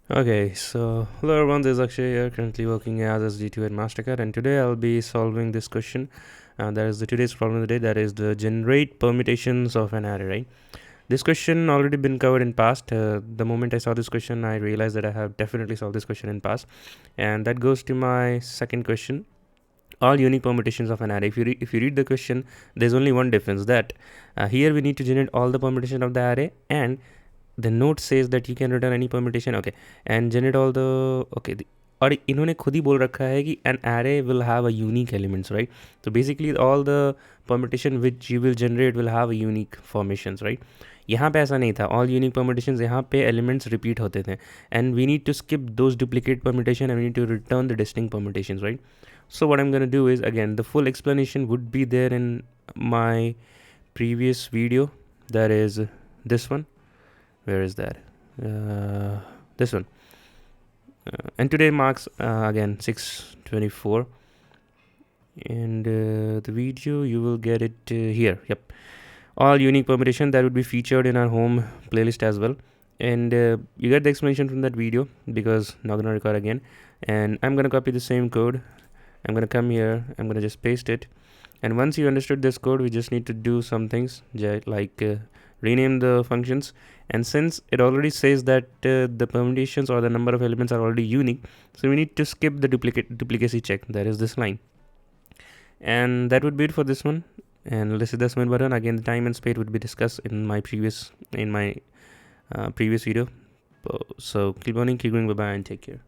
Okay, so hello everyone, this is Akshay here, currently working as SG2 at Mastercard, and today I'll be solving this question. That is the today's problem of the day, that is the generate permutations of an array, right? This question already been covered in past. The moment I saw this question, I realized that I have definitely solved this question in past, and that goes to my second question. All unique permutations of an array. If you read the question, there's only one difference that here we need to generate all the permutation of the array, and the note says that you can return any permutation, okay, and generate all the okay और इन्होंने खुद ही बोल रखा है कि an array will have a unique elements, right? So basically all the permutation which you will generate will have a unique formations, right? यहाँ पे ऐसा नहीं था. All unique permutations यहाँ पे elements repeat होते थे, and we need to skip those duplicate permutation and we need to return the distinct permutations, right? So what I'm gonna do is, again, the full explanation would be there in my previous video, that is this one. Where is that? This one. And today marks again 6:24, and the video you will get it here. Yep, all unique permutation that would be featured in our home playlist as well, and you get the explanation from that video because not gonna record again. And I'm gonna copy the same code. I'm gonna come here. I'm gonna just paste it. And once you understood this code, we just need to do some things like rename the functions. And since it already says that the permutations or the number of elements are already unique, so we need to skip the duplicacy check. That is this line. And that would be it for this one. And let's hit the submit button. Again, the time and speed would be discussed in my previous video. So keep learning, keep going, bye bye, and take care.